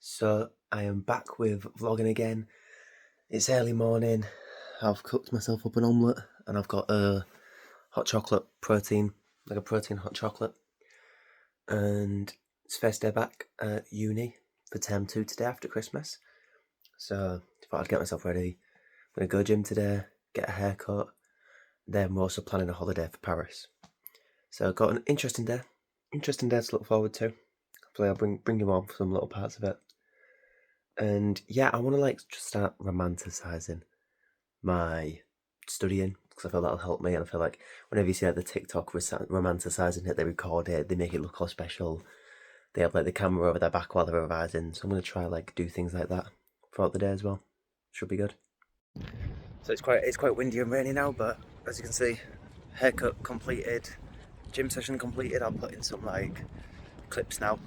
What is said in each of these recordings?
So I am back with vlogging again. It's early morning. I've cooked myself up an omelette and I've got a hot chocolate protein, like a protein hot chocolate. And it's first day back at uni for term 2 today after Christmas. So I thought I'd get myself ready. I'm gonna go gym today, get a haircut. Then we're also planning a holiday for Paris. So I've got an interesting day to look forward to. Hopefully I'll bring you on for some little parts of it. And yeah, I want to just start romanticizing my studying because I feel that'll help me. And I feel like whenever you see the TikTok romanticizing it, they record it, they make it look all special. They have the camera over their back while they're revising. So I'm gonna try do things like that throughout the day as well. Should be good. So it's quite windy and rainy now, but as you can see, haircut completed, gym session completed. I'll put in some clips now.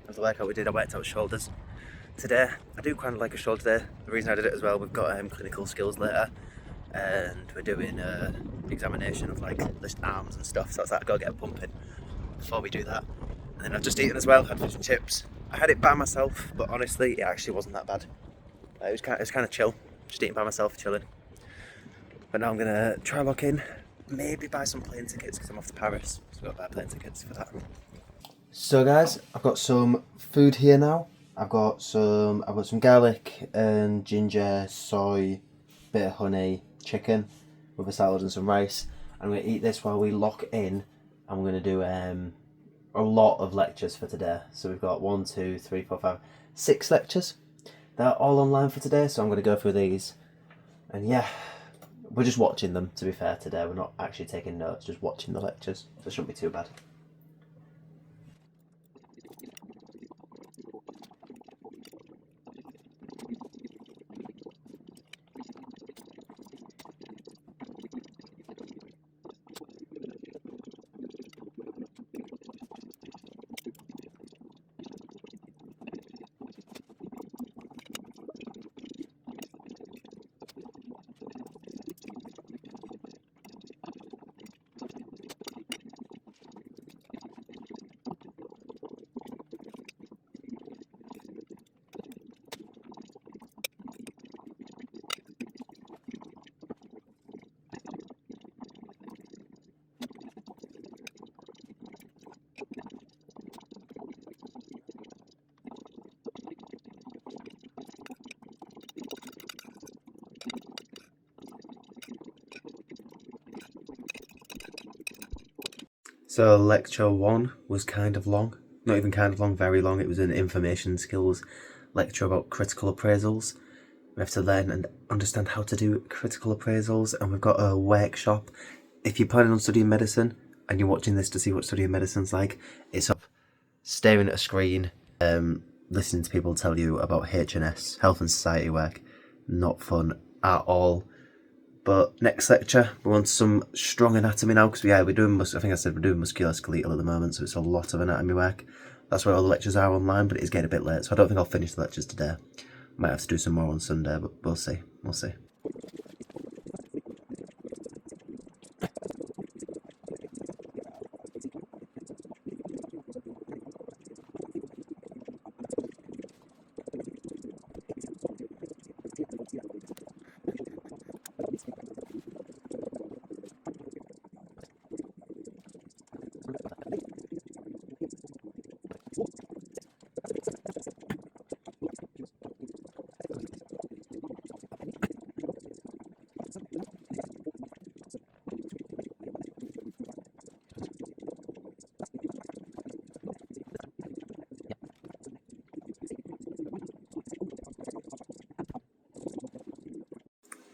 The workout we did, I worked out shoulders today. I do kind of like a shoulder day. The reason I did it as well, we've got clinical skills later and we're doing examination of the arms and stuff, so I was like, I've got to get pumping before we do that. And then I've just eaten as well, had fish and chips. I had it by myself, but honestly it actually wasn't that bad. It was kind of chill, just eating by myself, chilling. But now I'm gonna try lock in, maybe buy some plane tickets because I'm off to Paris, so I've got to buy plane tickets for that. So guys, I've got some food here now. I've got some garlic and ginger, soy, bit of honey, chicken with a salad and some rice. I'm going to eat this while we lock in. I'm going to do a lot of lectures for today. So we've got 1, 2, 3, 4, 5, 6 lectures. They're all online for today, so I'm going to go through these. And yeah, we're just watching them, to be fair, today. We're not actually taking notes, just watching the lectures. So it shouldn't be too bad. So lecture 1 was kind of long, not even kind of long, very long. It was an information skills lecture about critical appraisals. We have to learn and understand how to do critical appraisals, and we've got a workshop. If you're planning on studying medicine and you're watching this to see what studying medicine's like, it's up staring at a screen, listening to people tell you about H&S, health and society work. Not fun at all. But next lecture, we're on some strong anatomy now, because we're doing, I think I said we're doing musculoskeletal at the moment, so it's a lot of anatomy work. That's why all the lectures are online, but it is getting a bit late, so I don't think I'll finish the lectures today. Might have to do some more on Sunday, but we'll see.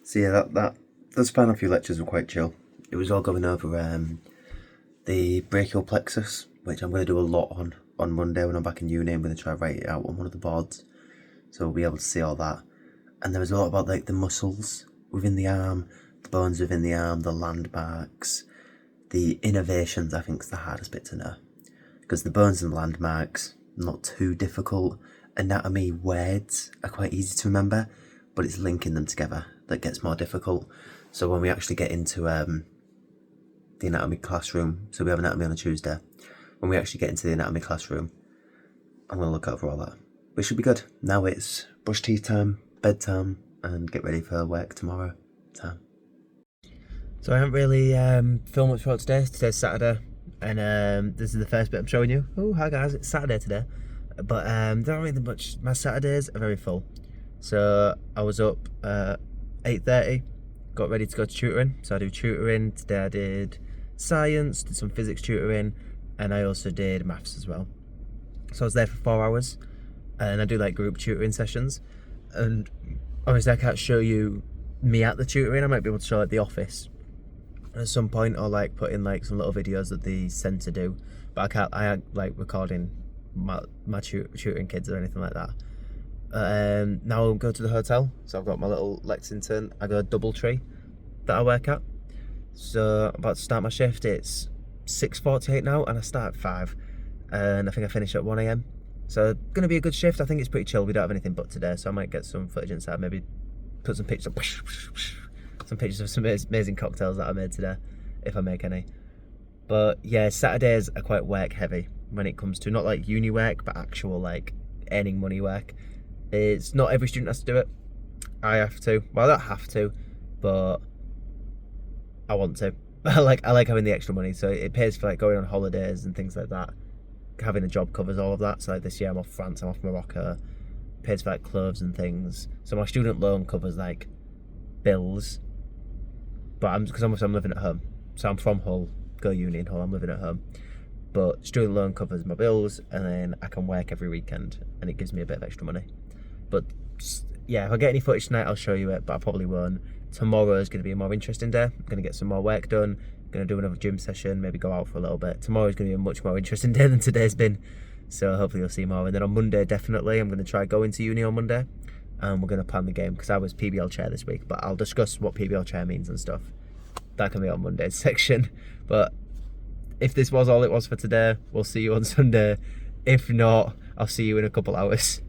So yeah, the final few lectures were quite chill. it was all going over the brachial plexus, which I'm going to do a lot on Monday when I'm back in uni. I'm going to try and write it out on one of the boards, so we'll be able to see all that. And there was a lot about like the muscles within the arm, the bones within the arm, the landmarks, the innervations. I think is the hardest bit to know, because the bones and landmarks, not too difficult. Anatomy words are quite easy to remember, but it's linking them together that gets more difficult. So when we actually get into the anatomy classroom, so we have anatomy on a Tuesday, when we actually get into the anatomy classroom, I'm going to look over all that. But it should be good. Now it's brush teeth time, bedtime, and get ready for work tomorrow time. So I haven't really filmed much for today. Today's Saturday, and this is the first bit I'm showing you. Oh, hi guys, it's Saturday today. But there aren't really much. My Saturdays are very full. So I was up 8:30, got ready to go to tutoring. So I do tutoring. Today I did science, did some physics tutoring, and I also did maths as well. So I was there for 4 hours, and I do like group tutoring sessions. And obviously I can't show you me at the tutoring. I might be able to show like the office at some point, or like put in like some little videos that the centre do. But I ain't like recording my tutoring kids or anything like that. Now I'll go to the hotel. So I've got my little Lexington. I got a DoubleTree that I work at. So I'm about to start my shift. It's 6:48 now, and I start at 5, and I think I finish at 1 AM. So gonna be a good shift. I think it's pretty chill. We don't have anything but today, so I might get some footage inside. Maybe put some pictures of some amazing cocktails that I made today, if I make any. But yeah, Saturdays are quite work heavy when it comes to not like uni work, but actual like earning money work. It's not every student has to do it. I have to. Well, I don't have to, but I want to. I like having the extra money, so it pays for like going on holidays and things like that. Having a job covers all of that. So like this year I'm off France, I'm off Morocco. Pays for like clothes and things. So my student loan covers like bills, but I'm living at home. So I'm from Hull, go uni in Hull. I'm living at home, but student loan covers my bills, and then I can work every weekend, and it gives me a bit of extra money. But yeah, if I get any footage tonight, I'll show you it, but I probably won't. Tomorrow is going to be a more interesting day. I'm going to get some more work done. I'm going to do another gym session, maybe go out for a little bit. Tomorrow is going to be a much more interesting day than today's been. So hopefully you'll see more. And then on Monday, definitely, I'm going to try going to uni on Monday. And we're going to plan the game, because I was PBL chair this week. But I'll discuss what PBL chair means and stuff. That can be on Monday's section. But if this was all it was for today, we'll see you on Sunday. If not, I'll see you in a couple hours.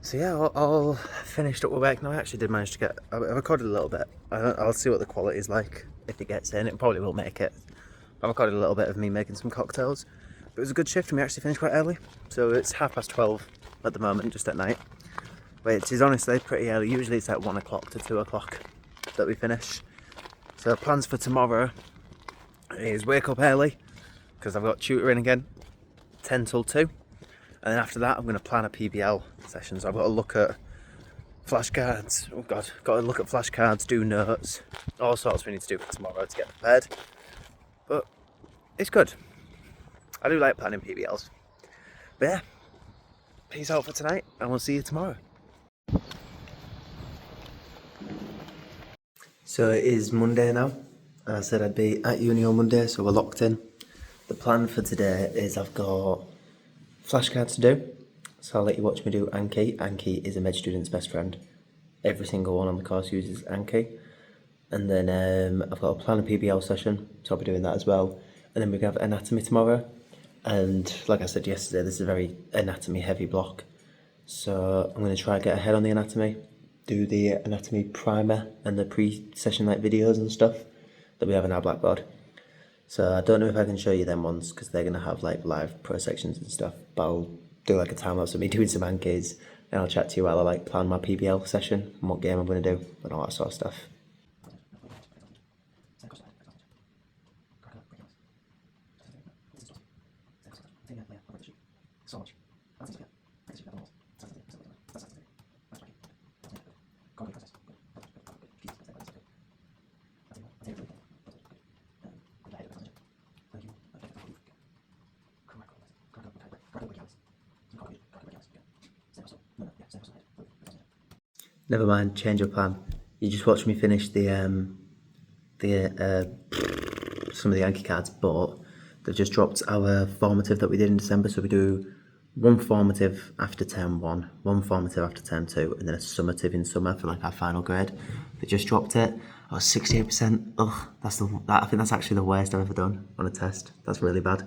So yeah, all finished up with work now. I actually did manage to get, I recorded a little bit. I'll see what the quality is like if it gets in. It probably will make it. I recorded a little bit of me making some cocktails. But it was a good shift and we actually finished quite early. So it's 12:30 at the moment, just at night. Which is honestly pretty early. Usually it's like 1 o'clock to 2 o'clock that we finish. So plans for tomorrow is wake up early, because I've got tutoring again, 10 till 2. And then after that, I'm going to plan a PBL session. So I've got to look at flashcards. Oh God, got to look at flashcards, do notes, all sorts we need to do for tomorrow to get prepared. But it's good. I do like planning PBLs. But yeah, peace out for tonight, and we'll see you tomorrow. So it is Monday now. I said I'd be at uni on Monday, so we're locked in. The plan for today is I've got flashcards to do, so I'll let you watch me do Anki. Anki is a med student's best friend. Every single one on the course uses Anki. And then I've got a plan a PBL session, so I'll be doing that as well. And then we're going to have anatomy tomorrow. And like I said yesterday, this is a very anatomy heavy block. So I'm going to try and get ahead on the anatomy, do the anatomy primer and the pre-session like videos and stuff that we have in our Blackboard. So I don't know if I can show you them ones because they're going to have like live pro sections and stuff, but I'll do like a time lapse of me doing some Ankis and I'll chat to you while I like plan my PBL session and what game I'm going to do and all that sort of stuff. Never mind, change of plan. You just watched me finish the some of the Yankee cards, but they've just dropped our formative that we did in December. So we do one formative after term 1, one formative after term 2, and then a summative in summer for like our final grade. They just dropped it. I was 68%. Ugh, I think that's actually the worst I've ever done on a test. That's really bad.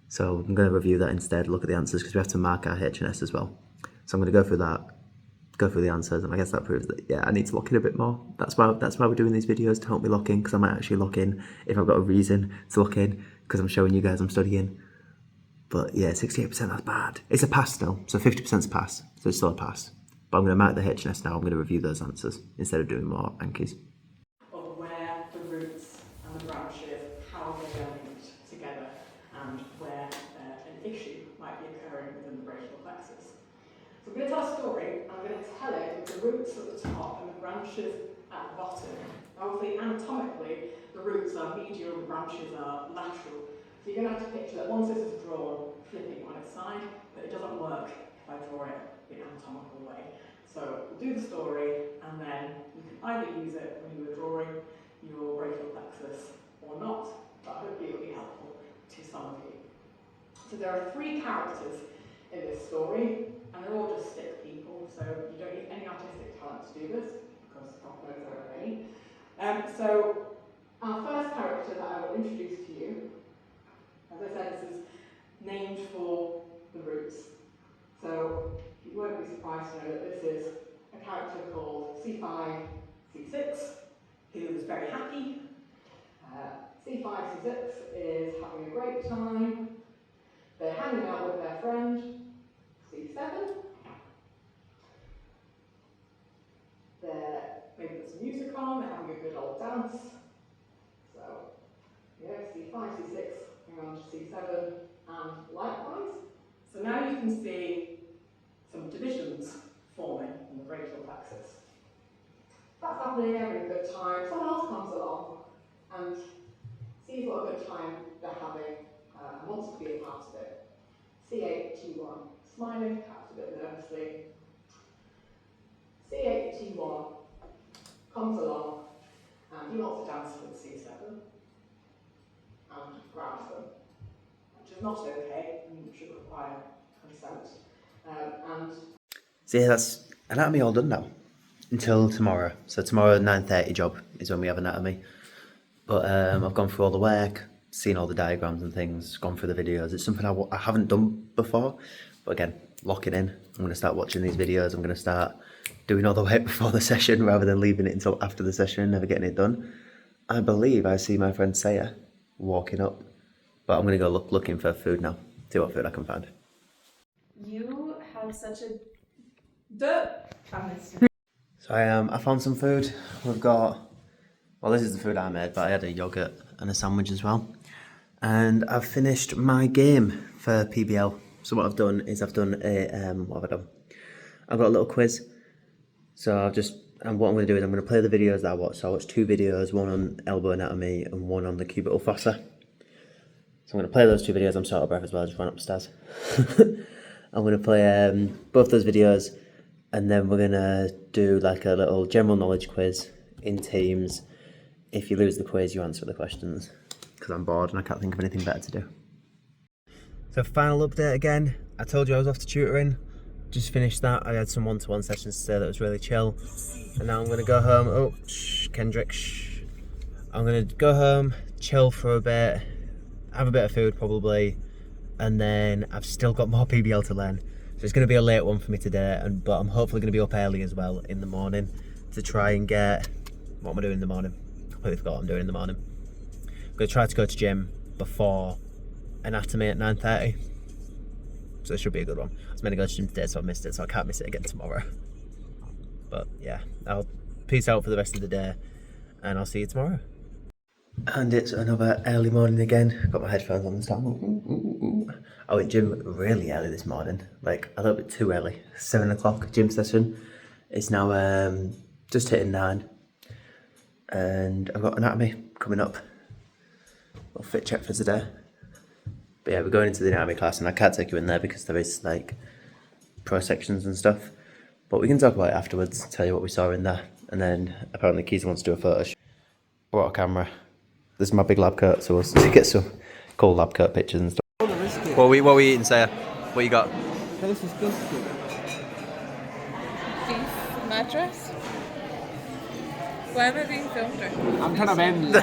So I'm going to review that instead, look at the answers, because we have to mark our H&S as well. So I'm going to go through that, go through the answers, and I guess that proves that, yeah, I need to lock in a bit more. That's why we're doing these videos, to help me lock in, because I might actually lock in if I've got a reason to lock in, because I'm showing you guys I'm studying. But yeah, 68%, that's bad. It's a pass still, so 50% is a pass, so it's still a pass. But I'm going to mark the H&S now, I'm going to review those answers, instead of doing more Ankis. Of where the roots and the branches, how they are linked together, and where an issue might be occurring within the brachial plexus. So I'm going to tell a story, and I'm going to tell it with the roots at the top and the branches at the bottom. Obviously, anatomically, the roots are medial, the branches are lateral. So you're going to have to picture that once this is drawn, flipping on its side, but it doesn't work if I draw it the anatomical way. So we'll do the story, and then you can either use it when you are drawing your brachial plexus or not, but hopefully it will be helpful to some of you. So there are 3 characters in this story, and they're all just stick people, so you don't need any artistic talent to do this, because God knows there are any. So our first character that I will introduce to you, as I said, this is named for the roots. So you won't be surprised to know that this is a character called C5, C6, who is very happy. C5, C6 is having a great time. They're hanging out with their friend, C7. Maybe there's some music on, they're having a good old dance. So, yeah, C5, C6, hang on to C7, and likewise. So now you can see some divisions forming in the brachial plexus. That's happening, having a good time. Someone else comes along and sees what a good time they're having and wants to be a part of it. C8, T1, smiling, perhaps a bit nervously. C8, T1 comes along and he wants to dance with C7 and grabs them, which is not okay and should require consent. So yeah, that's anatomy all done now, until tomorrow. So tomorrow 9:30 job is when we have anatomy. But I've gone through all the work, seen all the diagrams and things, gone through the videos. It's something I haven't done before, but again, locking in. I'm going to start watching these videos. I'm going to start doing all the work before the session rather than leaving it until after the session and never getting it done. I believe I see my friend Saya walking up, but I'm going to go looking for food now, see what food I can find. You have such a So I found some food. We've got, well, this is the food I made, but I had a yogurt and a sandwich as well. And I've finished my game for PBL. So what I've done is I've done a, what have I done? I've got a little quiz. So and what I'm going to do is I'm going to play the videos that I watched. So I watched 2 videos, one on elbow anatomy and one on the cubital fossa. So I'm going to play those 2 videos. I'm sort of breath as well, I just went upstairs. I'm going to play both those videos, and then we're going to do like a little general knowledge quiz in teams. If you lose the quiz, you answer the questions, because I'm bored and I can't think of anything better to do. So final update again. I told you I was off to tutoring. Just finished that. I had some one-to-one sessions today that was really chill. And now I'm going to go home. Oh, shh, Kendrick, shh. I'm going to go home, chill for a bit, have a bit of food probably, and then I've still got more PBL to learn. So it's going to be a late one for me today, but I'm hopefully going to be up early as well in the morning to try and get... What am I doing in the morning? I completely forgot what I'm doing in the morning. I'm going to try to go to gym before anatomy at 9:30. So it should be a good one. I was meant to go to gym today, so I missed it, so I can't miss it again tomorrow. But yeah, I'll peace out for the rest of the day, and I'll see you tomorrow. And it's another early morning again. Got my headphones on and stuff. I went gym really early this morning, like a little bit too early. 7 o'clock gym session. It's now just hitting 9, and I've got anatomy coming up. Little fit check for today. But yeah, we're going into the anatomy class, and I can't take you in there because there is like pro sections and stuff. But we can talk about it afterwards. Tell you what we saw in there, and then apparently Keith wants to do a photo shoot. Brought a camera. This is my big lab coat, so we'll get some cool lab coat pictures and stuff. What are we eating, Saya? What you got? This is good. beef mattress. Why am I being filmed? I'm trying to bend.